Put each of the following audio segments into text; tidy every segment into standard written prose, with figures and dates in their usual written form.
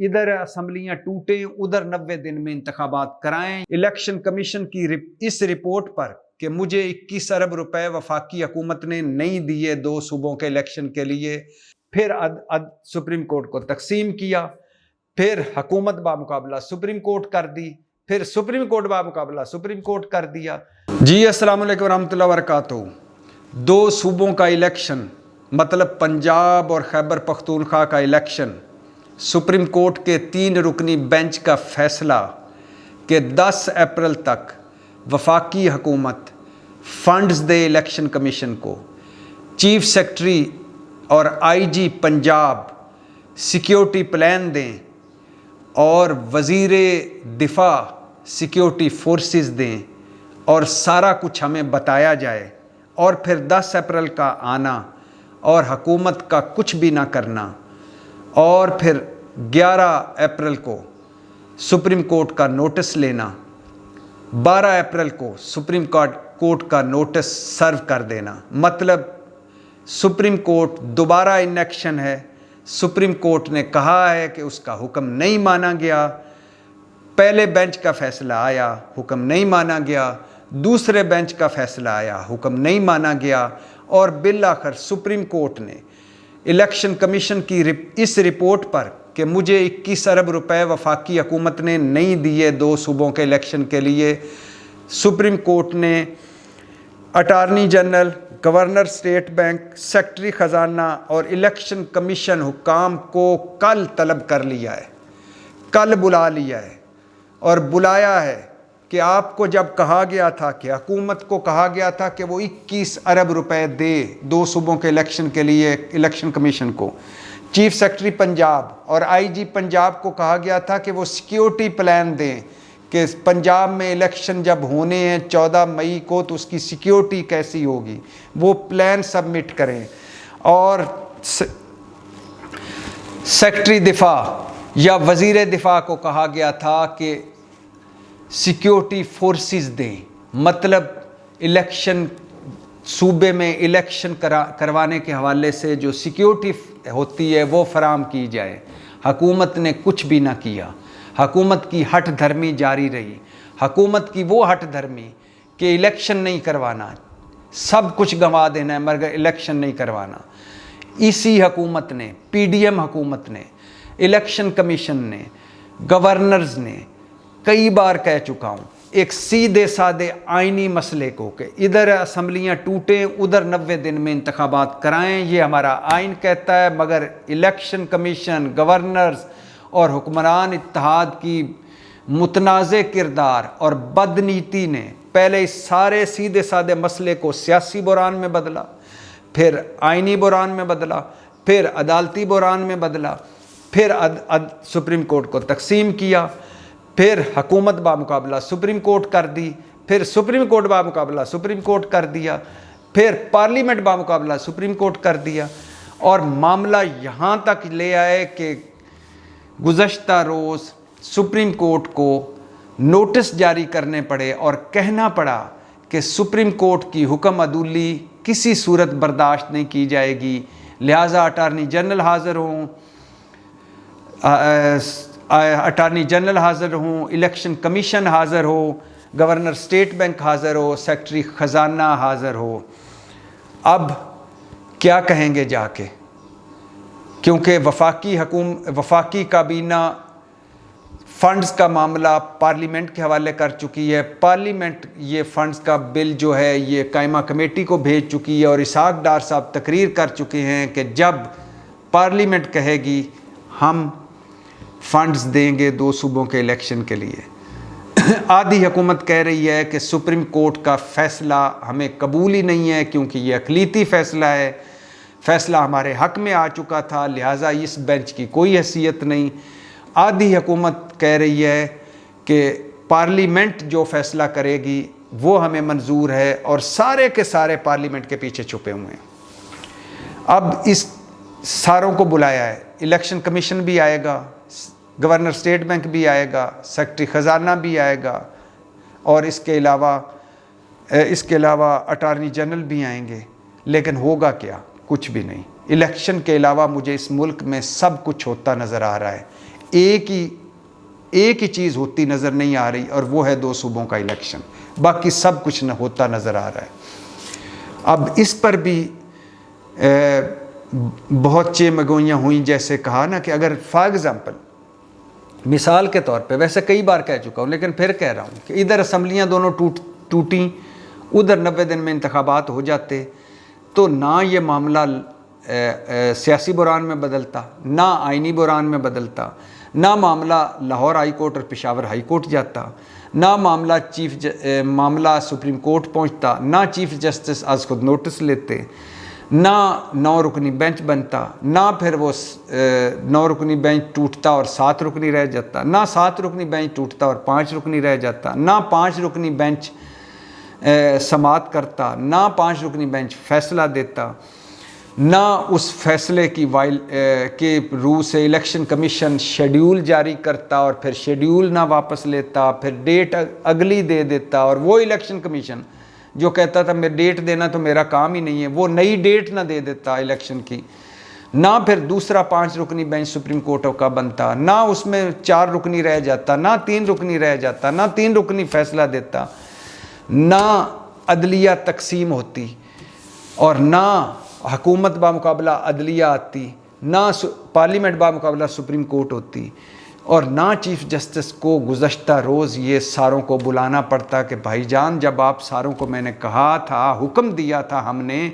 ادھر اسمبلیاں ٹوٹیں ادھر 90 دن میں انتخابات کرائیں۔ الیکشن کمیشن کی اس رپورٹ پر کہ مجھے 21 ارب روپے وفاقی حکومت نے نہیں دیے 2 صوبوں کے الیکشن کے لیے، پھر سپریم کورٹ کو تقسیم کیا، پھر حکومت بامقابلہ سپریم کورٹ کر دی، پھر سپریم کورٹ بامقابلہ سپریم کورٹ کر دیا۔ جی السلام علیکم ورحمۃ اللہ وبرکاتہ۔ 2 صوبوں کا الیکشن مطلب پنجاب اور خیبر پختونخوا کا الیکشن، سپریم کورٹ کے 3 رکنی بینچ کا فیصلہ کہ 10 اپریل تک وفاقی حکومت فنڈز دے الیکشن کمیشن کو، چیف سیکرٹری اور آئی جی پنجاب سیکیورٹی پلان دیں اور وزیر دفاع سیکیورٹی فورسز دیں اور سارا کچھ ہمیں بتایا جائے، اور پھر 10 اپریل کا آنا اور حکومت کا کچھ بھی نہ کرنا، اور پھر 11 اپریل کو سپریم کورٹ کا نوٹس لینا، 12 اپریل کو سپریم کورٹ کا نوٹس سرو کر دینا۔ مطلب سپریم کورٹ دوبارہ ان ایکشن ہے۔ سپریم کورٹ نے کہا ہے کہ اس کا حکم نہیں مانا گیا، پہلے بینچ کا فیصلہ آیا، حکم نہیں مانا گیا، دوسرے بینچ کا فیصلہ آیا، حکم نہیں مانا گیا، اور بالآخر سپریم کورٹ نے الیکشن کمیشن کی اس رپورٹ پر کہ مجھے 21 ارب روپے وفاقی حکومت نے نہیں دیے 2 صوبوں کے الیکشن کے لیے، سپریم کورٹ نے attorney general, governor state bank, secretary خزانہ اور الیکشن کمیشن حکام کو کل طلب کر لیا ہے، کل بلا لیا ہے، اور بلایا ہے کہ آپ کو جب کہا گیا تھا کہ حکومت کو کہا گیا تھا کہ وہ 21 ارب روپے دے 2 صوبوں کے الیکشن کے لیے الیکشن کمیشن کو، چیف سیکرٹری پنجاب اور آئی جی پنجاب کو کہا گیا تھا کہ وہ سیکیورٹی پلان دیں کہ پنجاب میں الیکشن جب ہونے ہیں 14 مئی کو تو اس کی سیکیورٹی کیسی ہوگی، وہ پلان سبمٹ کریں، اور سیکرٹری دفاع یا وزیر دفاع کو کہا گیا تھا کہ سیکیورٹی فورسز دیں، مطلب الیکشن صوبے میں الیکشن کروانے کے حوالے سے جو سیکیورٹی ہوتی ہے وہ فراہم کی جائے۔ حکومت نے کچھ بھی نہ کیا، حکومت کی ہٹ دھرمی جاری رہی، حکومت کی وہ ہٹ دھرمی کہ الیکشن نہیں کروانا، سب کچھ گنوا دینا ہے مگر الیکشن نہیں کروانا۔ اسی حکومت نے، پی ڈی ایم حکومت نے، الیکشن کمیشن نے، گورنرز نے کئی بار کہہ چکا ہوں ایک سیدھے سادے آئینی مسئلے کو کہ ادھر اسمبلیاں ٹوٹیں ادھر 90 دن میں انتخابات کرائیں، یہ ہمارا آئین کہتا ہے، مگر الیکشن کمیشن، گورنرز اور حکمران اتحاد کی متنازع کردار اور بدنیتی نے پہلے اس سارے سیدھے سادے مسئلے کو سیاسی بحران میں بدلا، پھر آئینی بحران میں بدلا، پھر عدالتی بحران میں بدلا، پھر سپریم کورٹ کو تقسیم کیا، پھر حکومت بامقابلہ سپریم کورٹ کر دی، پھر سپریم کورٹ بامقابلہ سپریم کورٹ کر دیا، پھر پارلیمنٹ بامقابلہ سپریم کورٹ کر دیا، اور معاملہ یہاں تک لے آئے کہ گزشتہ روز سپریم کورٹ کو نوٹس جاری کرنے پڑے اور کہنا پڑا کہ سپریم کورٹ کی حکم عدولی کسی صورت برداشت نہیں کی جائے گی، لہٰذا اٹارنی جنرل حاضر ہوں، اٹارنی جنرل حاضر ہوں، الیکشن کمیشن حاضر ہو، گورنر اسٹیٹ بینک حاضر ہو، سیکرٹری خزانہ حاضر ہو۔ اب کیا کہیں گے جا کے، کیونکہ وفاقی کابینہ فنڈز کا معاملہ پارلیمنٹ کے حوالے کر چکی ہے، پارلیمنٹ یہ فنڈز کا بل جو ہے یہ قائمہ کمیٹی کو بھیج چکی ہے، اور اسحاق ڈار صاحب تقریر کر چکے ہیں کہ جب پارلیمنٹ کہے گی ہم فنڈز دیں گے 2 صوبوں کے الیکشن کے لیے۔ آدھی حکومت کہہ رہی ہے کہ سپریم کورٹ کا فیصلہ ہمیں قبول ہی نہیں ہے کیونکہ یہ اقلیتی فیصلہ ہے، فیصلہ ہمارے حق میں آ چکا تھا، لہٰذا اس بینچ کی کوئی حیثیت نہیں۔ آدھی حکومت کہہ رہی ہے کہ پارلیمنٹ جو فیصلہ کرے گی وہ ہمیں منظور ہے، اور سارے کے سارے پارلیمنٹ کے پیچھے چھپے ہوئے ہیں۔ اب اس ساروں کو بلایا ہے، الیکشن کمیشن بھی آئے گا، گورنر اسٹیٹ بینک بھی آئے گا، سیکرٹری خزانہ بھی آئے گا، اور اس کے علاوہ اٹارنی جنرل بھی آئیں گے، لیکن ہوگا کیا؟ کچھ بھی نہیں۔ الیکشن کے علاوہ مجھے اس ملک میں سب کچھ ہوتا نظر آ رہا ہے۔ ایک ہی چیز ہوتی نظر نہیں آ رہی، اور وہ ہے 2 صوبوں کا الیکشن، باقی سب کچھ نہ ہوتا نظر آ رہا ہے۔ اب اس پر بھی بہت چیمگوئیاں ہوئیں، جیسے کہا نا کہ اگر فار ایگزامپل مثال کے طور پہ، ویسے کئی بار کہہ چکا ہوں لیکن پھر کہہ رہا ہوں کہ ادھر اسمبلیاں دونوں ٹوٹیں، ادھر 90 دن میں انتخابات ہو جاتے، تو نہ یہ معاملہ سیاسی بحران میں بدلتا، نہ آئینی بحران میں بدلتا، نہ معاملہ لاہور ہائی کورٹ اور پشاور ہائی کورٹ جاتا، نہ معاملہ سپریم کورٹ پہنچتا، نہ چیف جسٹس از خود نوٹس لیتے، نہ 9 رکنی بینچ بنتا، نہ پھر وہ 9 رکنی بینچ ٹوٹتا اور 7 رکنی رہ جاتا، نہ 7 رکنی بینچ ٹوٹتا اور 5 رکنی رہ جاتا، نہ 5 رکنی بینچ سماعت کرتا، نہ 5 رکنی بینچ فیصلہ دیتا، نہ اس فیصلے کے روح سے الیکشن کمیشن شیڈیول جاری کرتا اور پھر شیڈیول نہ واپس لیتا، پھر ڈیٹ اگلی دے دیتا، اور وہ الیکشن کمیشن جو کہتا تھا میں ڈیٹ دینا تو میرا کام ہی نہیں ہے، وہ نئی ڈیٹ نہ دے دیتا الیکشن کی، نہ پھر دوسرا 5 رکنی بینچ سپریم کورٹ کا بنتا، نہ اس میں 4 رکنی رہ جاتا، نہ 3 رکنی رہ جاتا، نہ 3 رکنی فیصلہ دیتا، نہ عدلیہ تقسیم ہوتی، اور نہ حکومت بامقابلہ عدلیہ آتی، نہ پارلیمنٹ بامقابلہ سپریم کورٹ ہوتی، اور نہ چیف جسٹس کو گزشتہ روز یہ ساروں کو بلانا پڑتا کہ بھائی جان جب آپ ساروں کو میں نے کہا تھا، حکم دیا تھا ہم نے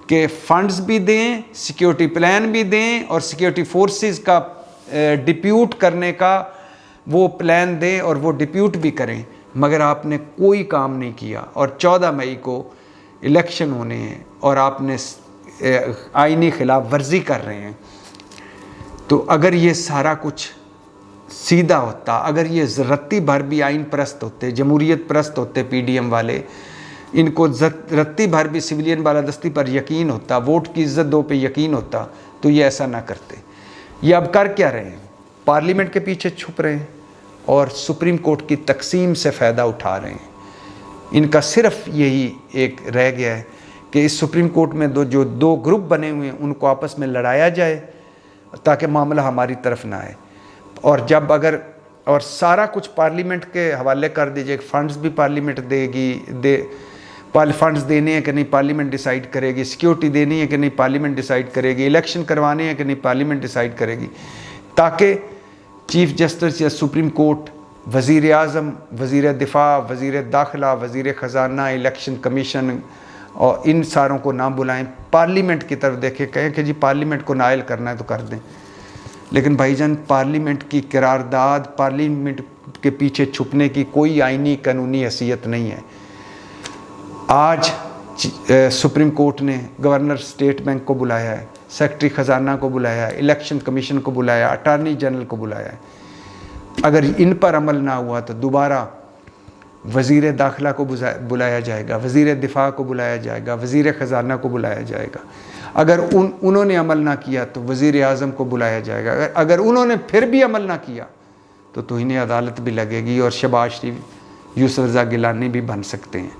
کہ فنڈز بھی دیں، سیکیورٹی پلان بھی دیں، اور سیکیورٹی فورسز کا ڈپیوٹ کرنے کا وہ پلان دیں اور وہ ڈپیوٹ بھی کریں، مگر آپ نے کوئی کام نہیں کیا، اور 14 مئی کو الیکشن ہونے ہیں اور آپ نے آئینی خلاف ورزی کر رہے ہیں۔ تو اگر یہ سارا کچھ سیدھا ہوتا، اگر یہ رتی بھر بھی آئین پرست ہوتے، جمہوریت پرست ہوتے پی ڈی ایم والے، ان کو رتی بھر بھی سویلین بالادستی پر یقین ہوتا، ووٹ کی عزت دو پہ یقین ہوتا، تو یہ ایسا نہ کرتے۔ یہ اب کر کیا رہے ہیں؟ پارلیمنٹ کے پیچھے چھپ رہے ہیں اور سپریم کورٹ کی تقسیم سے فائدہ اٹھا رہے ہیں۔ ان کا صرف یہی ایک رہ گیا ہے کہ اس سپریم کورٹ میں جو 2 گروپ بنے ہوئے ہیں ان کو آپس میں لڑایا جائے تاکہ معاملہ ہماری طرف نہ آئے، اور سارا کچھ پارلیمنٹ کے حوالے کر دیجئے، فنڈز بھی پارلیمنٹ دے گی، فنڈز دینے ہیں کہ نہیں پارلیمنٹ ڈیسائیڈ کرے گی، سیکیورٹی دینی ہے کہ نہیں پارلیمنٹ ڈیسائیڈ کرے گی، الیکشن کروانے ہیں کہ نہیں پارلیمنٹ ڈیسائیڈ کرے گی، تاکہ چیف جسٹس یا سپریم کورٹ، وزیر اعظم، وزیر دفاع، وزیر داخلہ، وزیر خزانہ، الیکشن کمیشن اور ان ساروں کو نہ بلائیں، پارلیمنٹ کی طرف دیکھیں، کہیں کہ جی پارلیمنٹ کو نائل کرنا ہے تو کر دیں۔ لیکن بھائی جان پارلیمنٹ کی قرارداد، پارلیمنٹ کے پیچھے چھپنے کی کوئی آئینی قانونی حیثیت نہیں ہے۔ آج سپریم کورٹ نے گورنر اسٹیٹ بینک کو بلایا ہے، سیکرٹری خزانہ کو بلایا ہے، الیکشن کمیشن کو بلایا، اٹارنی جنرل کو بلایا ہے۔ اگر ان پر عمل نہ ہوا تو دوبارہ وزیر داخلہ کو بلایا جائے گا، وزیر دفاع کو بلایا جائے گا، وزیر خزانہ کو بلایا جائے گا۔ اگر انہوں نے عمل نہ کیا تو وزیر اعظم کو بلایا جائے گا۔ اگر انہوں نے پھر بھی عمل نہ کیا تو توہین عدالت بھی لگے گی اور شہباز شریف، یوسف رضا گیلانی بھی بن سکتے ہیں۔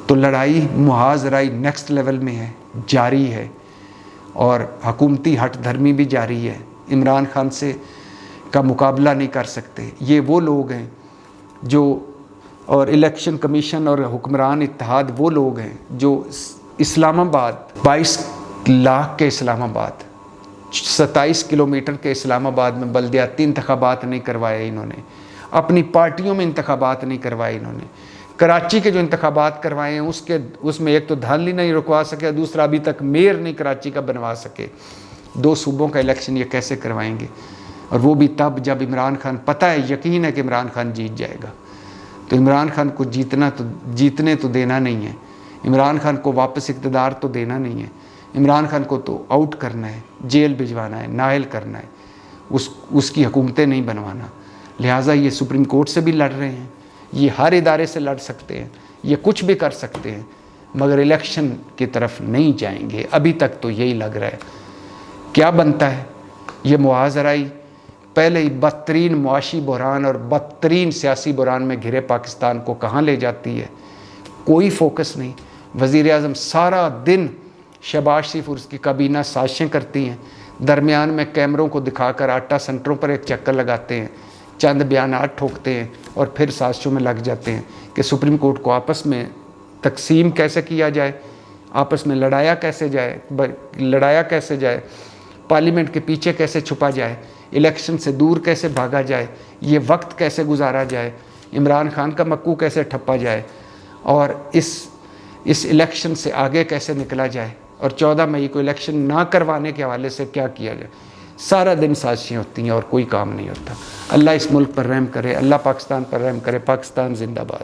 تو لڑائی محاذرائی نیکسٹ لیول میں ہے، جاری ہے، اور حکومتی ہٹ دھرمی بھی جاری ہے۔ عمران خان سے کا مقابلہ نہیں کر سکتے۔ یہ وہ لوگ ہیں اور الیکشن کمیشن اور حکمران اتحاد وہ لوگ ہیں جو اسلام آباد، 22 لاکھ کے اسلام آباد، 27 کلومیٹر کے اسلام آباد میں بلدیاتی انتخابات نہیں کروائے انہوں نے، اپنی پارٹیوں میں انتخابات نہیں کروائے انہوں نے، کراچی کے جو انتخابات کروائے ہیں اس میں ایک تو دھاندلی نہیں رکوا سکے، دوسرا ابھی تک میئر نہیں کراچی کا بنوا سکے۔ 2 صوبوں کا الیکشن یہ کیسے کروائیں گے؟ اور وہ بھی تب جب عمران خان، پتہ ہے، یقین ہے کہ عمران خان جیت جائے گا۔ تو عمران خان کو جیتنے تو دینا نہیں ہے، عمران خان کو واپس اقتدار تو دینا نہیں ہے، عمران خان کو تو آؤٹ کرنا ہے، جیل بھجوانا ہے، نااہل کرنا ہے، اس کی حکومتیں نہیں بنوانا۔ لہٰذا یہ سپریم کورٹ سے بھی لڑ رہے ہیں، یہ ہر ادارے سے لڑ سکتے ہیں، یہ کچھ بھی کر سکتے ہیں، مگر الیکشن کی طرف نہیں جائیں گے۔ ابھی تک تو یہی لگ رہا ہے۔ کیا بنتا ہے یہ محاذرائی؟ پہلے ہی بدترین معاشی بحران اور بدترین سیاسی بحران میں گھرے پاکستان کو کہاں لے جاتی ہے؟ کوئی فوکس نہیں۔ وزیر اعظم سارا دن شہباز شریف اور اس کی کابینہ سازشیں کرتی ہیں، درمیان میں کیمروں کو دکھا کر آٹا سینٹروں پر ایک چکر لگاتے ہیں، چند بیانات ٹھوکتے ہیں اور پھر سازشوں میں لگ جاتے ہیں کہ سپریم کورٹ کو آپس میں تقسیم کیسے کیا جائے، آپس میں لڑایا کیسے جائے، پارلیمنٹ کے پیچھے کیسے چھپا جائے، الیکشن سے دور کیسے بھاگا جائے، یہ وقت کیسے گزارا جائے، عمران خان کا مکو کیسے ٹھپا جائے، اور اس الیکشن سے آگے کیسے نکلا جائے، اور 14 مئی کو الیکشن نہ کروانے کے حوالے سے کیا کیا جائے۔ سارا دن سازشیں ہوتی ہیں اور کوئی کام نہیں ہوتا۔ اللہ اس ملک پر رحم کرے، اللہ پاکستان پر رحم کرے۔ پاکستان زندہ باد۔